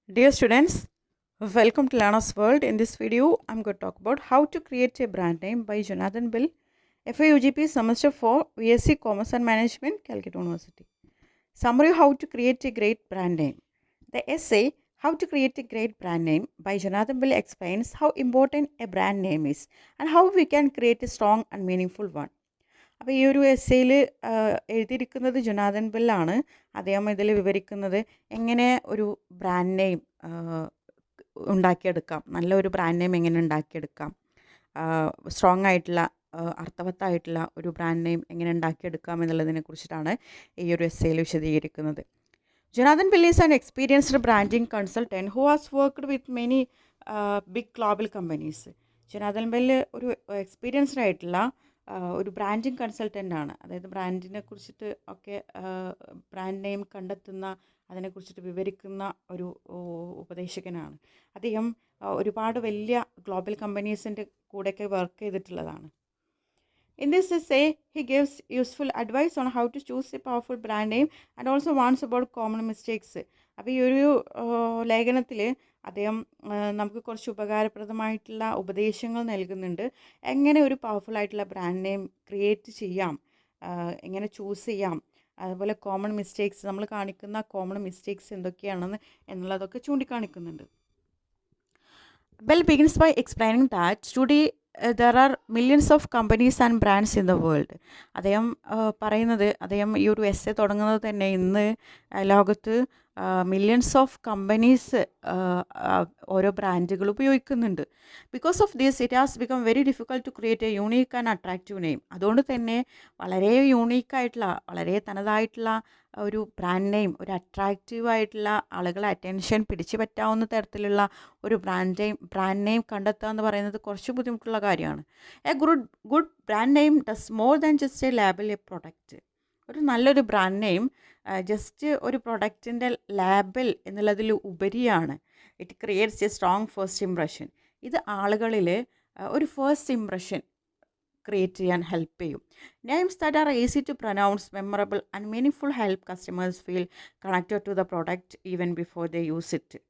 Dear students, welcome to Learner's World. In this video, I'm going to talk about how to create a brand name by Jonathan Bill, FIUGP Semester 4, VSc Commerce and Management, Calcutta University. Summary: How to create a great brand name. The essay, How to Create a Great Brand Name by Jonathan Bill explains how important a brand name is and how we can create a strong and meaningful one. അപ്പോൾ ഈ ഒരു എസ്സേയിൽ എഴുതിയിരിക്കുന്നത് Jonathan ബെല്ലാണ്. അദ്ദേഹം ഇതിൽ വിവരിക്കുന്നത് എങ്ങനെ ഒരു brand name ഉണ്ടാക്കിയെടുക്കാം, നല്ലൊരു ബ്രാൻഡ് നെയിം എങ്ങനെ ഉണ്ടാക്കിയെടുക്കാം, സ്ട്രോങ് ആയിട്ടുള്ള അർത്ഥവത്തായിട്ടുള്ള ഒരു ബ്രാൻഡ് നെയിം എങ്ങനെ ഉണ്ടാക്കിയെടുക്കാം എന്നുള്ളതിനെ കുറിച്ചിട്ടാണ് ഈ ഒരു എസ്സേയിൽ വിശദീകരിക്കുന്നത്. Jonathan Bill is an experienced branding consultant who has worked with many big global companies. Jonathan bell ഒരു എക്സ്പീരിയൻസ്ഡ് ആയിട്ടുള്ള ഒരു ബ്രാൻഡിങ് കൺസൾട്ടൻ്റ് ആണ്. അതായത് ബ്രാൻഡിനെ കുറിച്ചിട്ട് ഒക്കെ ബ്രാൻഡ് നെയിം കണ്ടെത്തുന്ന, അതിനെക്കുറിച്ചിട്ട് വിവരിക്കുന്ന ഒരു ഉപദേശകനാണ്. അദ്ദേഹം ഒരുപാട് വലിയ ഗ്ലോബൽ കമ്പനീസിൻ്റെ കൂടെയൊക്കെ വർക്ക് ചെയ്തിട്ടുള്ളതാണ്. In this essay, he gives useful advice on how to choose a powerful brand name and also warns about common mistakes. അപ്പോൾ ഈ ഒരു ലേഖനത്തിൽ അദ്ദേഹം നമുക്ക് കുറച്ച് ഉപകാരപ്രദമായിട്ടുള്ള ഉപദേശങ്ങൾ നൽകുന്നുണ്ട്. എങ്ങനെ ഒരു പവർഫുൾ ആയിട്ടുള്ള ബ്രാൻഡ് നെയിം ക്രിയേറ്റ് ചെയ്യാം, എങ്ങനെ ചൂസ് ചെയ്യാം, അതുപോലെ കോമൺ മിസ്റ്റേക്സ്, നമ്മൾ കാണിക്കുന്ന കോമൺ മിസ്റ്റേക്സ് എന്തൊക്കെയാണെന്ന് എന്നുള്ളതൊക്കെ ചൂണ്ടിക്കാണിക്കുന്നുണ്ട്. Bell begins by explaining that today there are millions of companies and brands in the world. അദ്ദേഹം ഈ ഒരു എസ്സേ തുടങ്ങുന്നത് തന്നെ ഇന്ന് ലോകത്ത് മില്യൺസ് ഓഫ് കമ്പനീസ് ഓരോ ബ്രാൻഡുകൾ ഉപയോഗിക്കുന്നുണ്ട്. Because of this it has become very difficult to create a unique and attractive name. അതുകൊണ്ട് തന്നെ വളരെ യൂണീക്കായിട്ടുള്ള, വളരെ തനതായിട്ടുള്ള ഒരു ബ്രാൻഡ് നെയിം, ഒരു അട്രാക്റ്റീവ് ആയിട്ടുള്ള ആളുകളെ അറ്റൻഷൻ പിടിച്ചു പറ്റാവുന്ന തരത്തിലുള്ള ഒരു ബ്രാൻഡ് നെയിം കണ്ടെത്തുക എന്ന് പറയുന്നത് കുറച്ച് ബുദ്ധിമുട്ടുള്ള കാര്യമാണ്. A good brand name does more than just a label a product. ഒരു നല്ലൊരു ബ്രാൻഡ് നെയിം ജസ്റ്റ് ഒരു പ്രൊഡക്റ്റിൻ്റെ ലേബൽ എന്നുള്ളതിൽ ഉപരിയാണ്. It creates a strong first impression. ഇത് ആളുകളിൽ ഒരു ഫസ്റ്റ് ഇംപ്രഷൻ ക്രിയേറ്റ് ചെയ്യാൻ ഹെൽപ്പ് ചെയ്യും. Names that are easy to pronounce, memorable and meaningful help customers feel connected to the product even before they use it.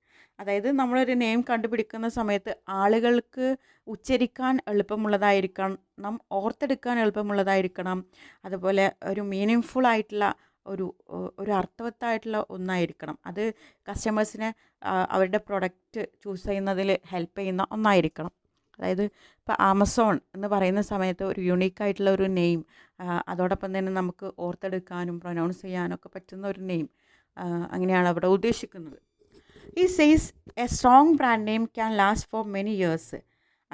അതായത് നമ്മളൊരു name കണ്ടുപിടിക്കുന്ന സമയത്ത് ആളുകൾക്ക് ഉച്ചരിക്കാൻ എളുപ്പമുള്ളതായിരിക്കണം, ഓർത്തെടുക്കാൻ എളുപ്പമുള്ളതായിരിക്കണം, അതുപോലെ ഒരു മീനിങ്ഫുൾ ആയിട്ടുള്ള ഒരു അർത്ഥവത്തായിട്ടുള്ള ഒന്നായിരിക്കണം. അത് കസ്റ്റമേഴ്സിനെ അവരുടെ പ്രൊഡക്റ്റ് ചൂസ് ചെയ്യുന്നതിൽ ഹെൽപ്പ് ചെയ്യുന്ന ഒന്നായിരിക്കണം. അതായത് ഇപ്പോൾ ആമസോൺ എന്ന് പറയുന്ന സമയത്ത് ഒരു യുണീക്കായിട്ടുള്ള ഒരു നെയിം, അതോടൊപ്പം തന്നെ നമുക്ക് ഓർത്തെടുക്കാനും പ്രൊനൗൺസ് ചെയ്യാനൊക്കെ പറ്റുന്ന ഒരു നെയിം, അങ്ങനെയാണ് അവിടെ ഉദ്ദേശിക്കുന്നത്. He says a strong brand name can last for many years.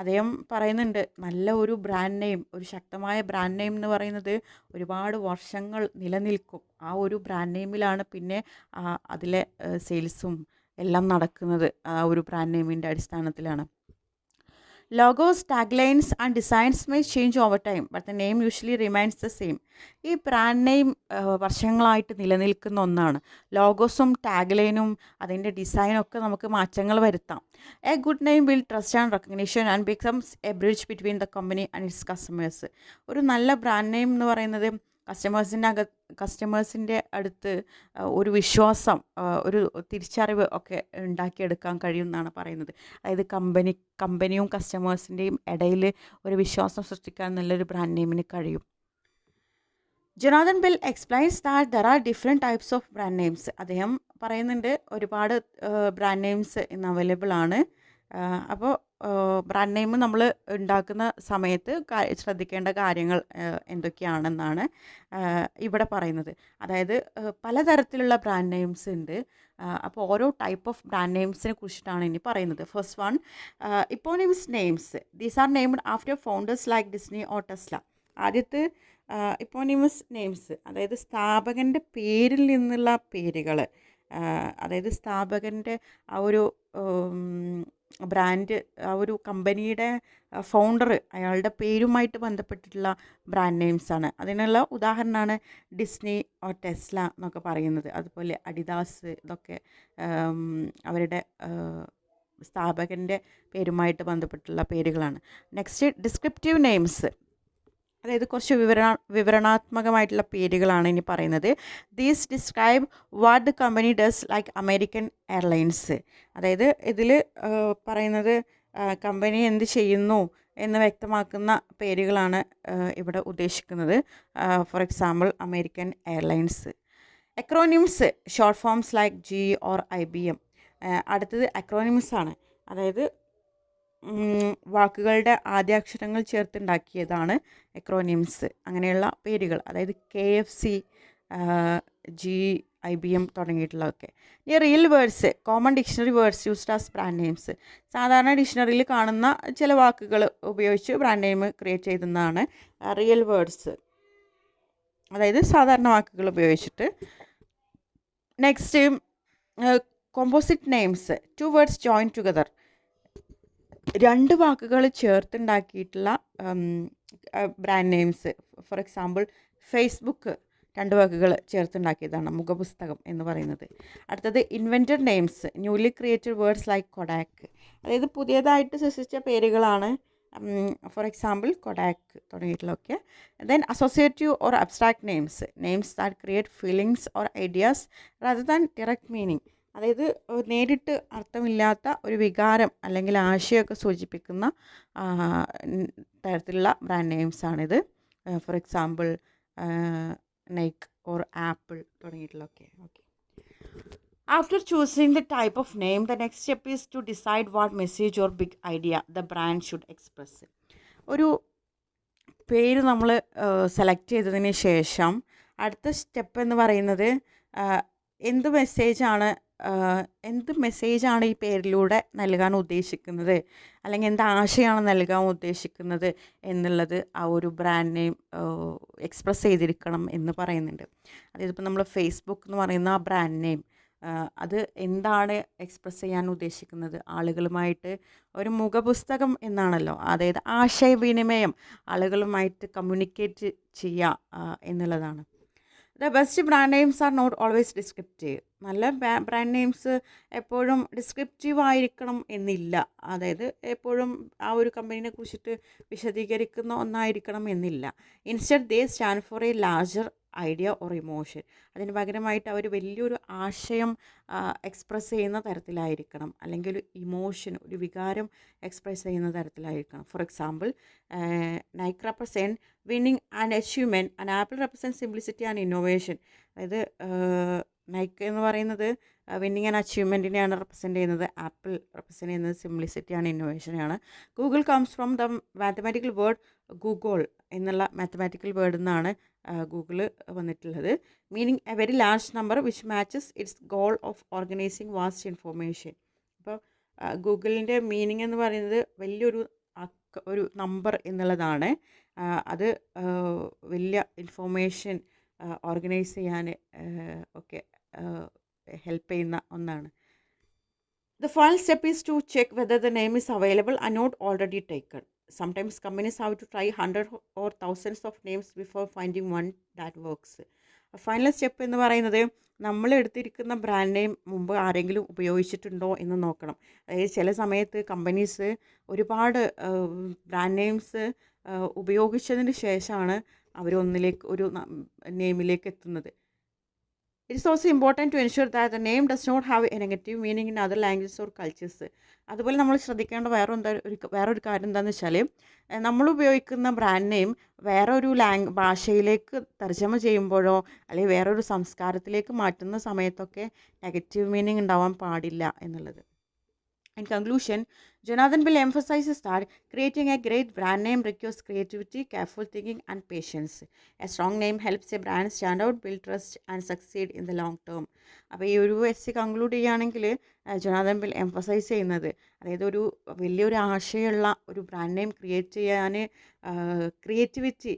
അദ്ദേഹം പറയുന്നുണ്ട്, നല്ല ഒരു ബ്രാൻഡ് നെയിം, ഒരു ശക്തമായ ബ്രാൻഡ് നെയിം എന്ന് പറയുന്നത് ഒരുപാട് വർഷങ്ങൾ നിലനിൽക്കും. ആ ഒരു ബ്രാൻഡ് നെയിമിലാണ് പിന്നെ അതിലെ സെയിൽസും എല്ലാം നടക്കുന്നത്. ആ ഒരു ബ്രാൻഡ് നെയിമിൻ്റെ അടിസ്ഥാനത്തിലാണ്. Logos, taglines and designs may change over time, but the name usually remains the same. ഈ ബ്രാൻഡ് നെയിം വർഷങ്ങളായിട്ട് നിലനിൽക്കുന്ന ഒന്നാണ്. ലോഗോസും ടാഗ്ലൈനും അതിൻ്റെ ഡിസൈനൊക്കെ നമുക്ക് മാറ്റങ്ങൾ വരുത്താം. A good name will trust and recognition and becomes A bridge between the company and it's customers. ഒരു നല്ല ബ്രാൻഡ് നെയിം എന്ന് പറയുന്നത് കസ്റ്റമേഴ്സിൻ്റെ അടുത്ത് ഒരു വിശ്വാസം, ഒരു തിരിച്ചറിവ് ഒക്കെ ഉണ്ടാക്കിയെടുക്കാൻ കഴിയുമെന്നാണ് പറയുന്നത്. അതായത് കമ്പനിയും കസ്റ്റമേഴ്സിൻ്റെയും ഇടയിൽ ഒരു വിശ്വാസം സൃഷ്ടിക്കാൻ നല്ലൊരു ബ്രാൻഡ് നെയിമിന് കഴിയും. Jonathan bell explains that there are different types of brand names. അദ്ദേഹം പറയുന്നുണ്ട് ഒരുപാട് ബ്രാൻഡ് നെയിംസ് ഇന്ന് അവൈലബിൾ ആണ്. അപ്പോൾ ബ്രാൻഡ് നെയിം നമ്മൾ ഉണ്ടാക്കുന്ന സമയത്ത് ശ്രദ്ധിക്കേണ്ട കാര്യങ്ങൾ എന്തൊക്കെയാണെന്നാണ് ഇവിടെ പറയുന്നത്. അതായത് പലതരത്തിലുള്ള ബ്രാൻഡ് നെയിംസ് ഉണ്ട്. അപ്പോൾ ഓരോ ടൈപ്പ് ഓഫ് ബ്രാൻഡ് നെയിംസിനെ കുറിച്ചിട്ടാണ് ഇനി പറയുന്നത്. First one, eponymous names. These are named after founders like Disney or Tesla. ആദ്യത്തെ ഇപ്പോണിമസ് നെയിംസ്, അതായത് സ്ഥാപകൻ്റെ പേരിൽ നിന്നുള്ള പേരുകൾ, അതായത് സ്ഥാപകൻ്റെ ആ ഒരു ബ്രാൻഡ്, ആ ഒരു കമ്പനിയുടെ ഫൗണ്ടർ, അയാളുടെ പേരുമായിട്ട് ബന്ധപ്പെട്ടിട്ടുള്ള ബ്രാൻഡ് നെയിംസാണ്. അതിനുള്ള ഉദാഹരണമാണ് ഡിസ്നി ഓർ ടെസ്ല എന്നൊക്കെ പറയുന്നത്. അതുപോലെ അഡിദാസ്, ഇതൊക്കെ അവരുടെ സ്ഥാപകൻ്റെ പേരുമായിട്ട് ബന്ധപ്പെട്ടുള്ള പേരുകളാണ്. Next, descriptive names. അതായത് കുറച്ച് വിവരണാത്മകമായിട്ടുള്ള പേരുകളാണ് ഇനി പറയുന്നത്. These describe what the company does like American airlines. അതായത് ഇതിൽ പറയുന്നത് കമ്പനി എന്ത് ചെയ്യുന്നു എന്ന് വ്യക്തമാക്കുന്ന പേരുകളാണ് ഇവിടെ ഉദ്ദേശിക്കുന്നത്. For example American Airlines. Acronyms short forms like G or IBM. അടുത്തത് അക്രോണിംസ് ആണ്. അതായത് വാക്കുകളുടെ ആദ്യാക്ഷരങ്ങൾ ചേർത്തുണ്ടാക്കിയതാണ് അക്രോണിംസ്. അങ്ങനെയുള്ള പേരുകൾ, അതായത് KFC, ജി, IBM തുടങ്ങിയിട്ടുള്ളതൊക്കെ. ഈ real words common dictionary words used as brand names. സാധാരണ ഡിക്ഷണറിയിൽ കാണുന്ന ചില വാക്കുകൾ ഉപയോഗിച്ച് ബ്രാൻഡ് നെയിം ക്രിയേറ്റ് ചെയ്യുന്നതാണ് റിയൽ വേർഡ്സ്, അതായത് സാധാരണ വാക്കുകൾ ഉപയോഗിച്ചിട്ട്. Next composite names. 2 words join together. 2 വാക്കുകൾ ചേർത്തുണ്ടാക്കിയിട്ടുള്ള brand names. For example Facebook 2 വാക്കുകൾ ചേർത്തുണ്ടാക്കിയതാണ് മുഖപുസ്തകം എന്ന് പറയുന്നത്. അടുത്തത് invented names. Newly created words like Kodak. അതായത് പുതിയതായിട്ട് സൃഷ്ടിച്ച പേരുകളാണ്. ഫോർ എക്സാമ്പിൾ കൊഡാക്ക് തുടങ്ങിയിട്ടുള്ളതൊക്കെ. Then associative or abstract names. Names that create feelings or ideas rather than direct meaning. അതായത് നേരിട്ട് അർത്ഥമില്ലാത്ത ഒരു വികാരം അല്ലെങ്കിൽ ആശയമൊക്കെ സൂചിപ്പിക്കുന്ന തരത്തിലുള്ള ബ്രാൻഡ് നെയിംസാണിത്. For example Nike or Apple തുടങ്ങിയിട്ടുള്ളതൊക്കെ. Okay. After choosing the type of name, the next step is to decide what message or big idea the brand should express. ഒരു പേര് നമ്മൾ സെലക്ട് ചെയ്തതിന് ശേഷം അടുത്ത സ്റ്റെപ്പ് എന്ന് പറയുന്നത് എന്ത് മെസ്സേജാണ് ഈ പേരിലൂടെ നൽകാൻ ഉദ്ദേശിക്കുന്നത്, അല്ലെങ്കിൽ എന്ത് ആശയമാണ് നൽകാൻ ഉദ്ദേശിക്കുന്നത് എന്നുള്ളത് ആ ഒരു ബ്രാൻഡ് നെയിം എക്സ്പ്രസ് ചെയ്തിരിക്കണം എന്ന് പറയുന്നുണ്ട്. അതായത് ഇപ്പോൾ നമ്മൾ ഫേസ്ബുക്ക് എന്ന് പറയുന്ന ആ ബ്രാൻഡ് നെയിം അത് എന്താണ് എക്സ്പ്രസ് ചെയ്യാൻ ഉദ്ദേശിക്കുന്നത്? ആളുകളുമായിട്ട് ഒരു മുഖപുസ്തകം എന്നാണല്ലോ, അതായത് ആശയവിനിമയം, ആളുകളുമായിട്ട് കമ്മ്യൂണിക്കേറ്റ് ചെയ്യുക എന്നുള്ളതാണ്. The best brand names are not always descriptive. നല്ല ബ്രാൻഡ് നെയിംസ് എപ്പോഴും ഡിസ്ക്രിപ്റ്റീവ് ആയിരിക്കണം എന്നില്ല. അതായത് എപ്പോഴും ആ ഒരു കമ്പനീനെ കുറിച്ചിട്ട് വിശദീകരിക്കുന്ന ഒന്നായിരിക്കണം എന്നില്ല. Instead they stand for A larger idea or emotion. അതിന് പകരമായിട്ട് അവർ വലിയൊരു ആശയം എക്സ്പ്രസ് ചെയ്യുന്ന തരത്തിലായിരിക്കണം, അല്ലെങ്കിൽ ഒരു ഇമോഷൻ, ഒരു വികാരം എക്സ്പ്രസ് ചെയ്യുന്ന തരത്തിലായിരിക്കണം. For example Nike represent winning and achievement and Apple represent simplicity and innovation. അതായത് നൈക്ക് എന്ന് പറയുന്നത് വിന്നിങ് ആൻഡ് അച്ചീവ്മെൻറ്റിനെയാണ് റെപ്രസെൻറ്റ് ചെയ്യുന്നത്. ആപ്പിൾ റെപ്രസെൻറ്റ് ചെയ്യുന്നത് സിംപ്ലിസിറ്റി ആൻഡ് ഇന്നോവേഷനെയാണ്. Google comes from the mathematical word googol എന്നുള്ള മാത്തമാറ്റിക്കൽ വേർഡിൽ നിന്നാണ് ഗൂഗിൾ വന്നിട്ടുള്ളത്. Meaning a very large number which matches its goal of organising vast information. അപ്പോൾ ഗൂഗിളിൻ്റെ മീനിങ് എന്ന് പറയുന്നത് വലിയൊരു ഒരു നമ്പർ എന്നുള്ളതാണ്. അത് വലിയ ഇൻഫോർമേഷൻ ഓർഗനൈസ് ചെയ്യാൻ ഒക്കെ ഹെൽപ്പ് ചെയ്യുന്ന ഒന്നാണ്. The final step is to check whether the name is available and not already taken. Sometimes companies have to try hundreds or thousands of names before finding one that works. Final step എന്ന് പറയുന്നത് നമ്മൾ എടുത്തിരിക്കുന്ന brand name മുമ്പ് ആരെങ്കിലും ഉപയോഗിച്ചിട്ടുണ്ടോ എന്ന് നോക്കണം. അതായത് ചില സമയത്ത് കമ്പനീസ് ഒരുപാട് ബ്രാൻഡ് നെയിംസ് ഉപയോഗിച്ചതിന് ശേഷമാണ് ഒരു നെയിമിലേക്ക് എത്തുന്നത്. It is also important to ensure that the name does not have a negative meaning in other languages or cultures. അതുപോലെ നമ്മൾ ശ്രദ്ധിക്കേണ്ട വേറൊരു കാര്യം എന്താണെന്ന് വെച്ചാൽ, നമ്മൾ ഉപയോഗിക്കുന്ന ബ്രാൻഡ് നെയിം വേറൊരു ഭാഷയിലേക്ക് തർജ്ജമ ചെയ്യുമ്പോഴോ അല്ലെങ്കിൽ വേറൊരു സംസ്കാരത്തിലേക്ക് മാറ്റുന്ന സമയത്തൊക്കെ നെഗറ്റീവ് മീനിങ് ഉണ്ടാവാൻ പാടില്ല എന്നുള്ളത്. In conclusion, Jonathan will emphasizes that creating a great brand name requires creativity, careful thinking, and patience. A strong name helps a brand stand out, build trust, and succeed in the long term. അപ്പോൾ ഈ ഒരു conclude ചെയ്യുകയാണെങ്കിൽ Jonathan will emphasise ചെയ്യുന്നത്, അതായത് ഒരു വലിയൊരു ആശയമുള്ള ഒരു brand name create ചെയ്യാൻ ക്രിയേറ്റിവിറ്റി,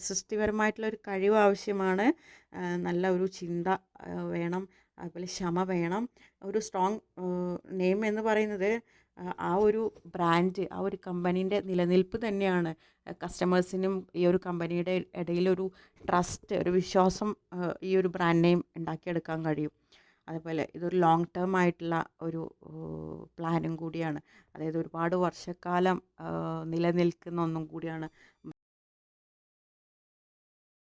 സൃഷ്ടിപരമായിട്ടുള്ള ഒരു കഴിവ് ആവശ്യമാണ്. നല്ല ഒരു ചിന്ത വേണം, അതുപോലെ ക്ഷമ വേണം. ഒരു സ്ട്രോങ് നെയിം എന്ന് പറയുന്നത് ആ ഒരു ബ്രാൻഡ്, ആ ഒരു കമ്പനീൻ്റെ നിലനിൽപ്പ് തന്നെയാണ്. കസ്റ്റമേഴ്സിനും ഈ ഒരു കമ്പനിയുടെ ഇടയിലൊരു ട്രസ്റ്റ്, ഒരു വിശ്വാസം ഈ ഒരു ബ്രാൻഡ് നെയിം ഉണ്ടാക്കിയെടുക്കാൻ കഴിയും. അതുപോലെ ഇതൊരു ലോങ് ടേം ആയിട്ടുള്ള ഒരു പ്ലാനും കൂടിയാണ്. അതായത് ഒരുപാട് വർഷക്കാലം നിലനിൽക്കുന്ന ഒന്നും കൂടിയാണ്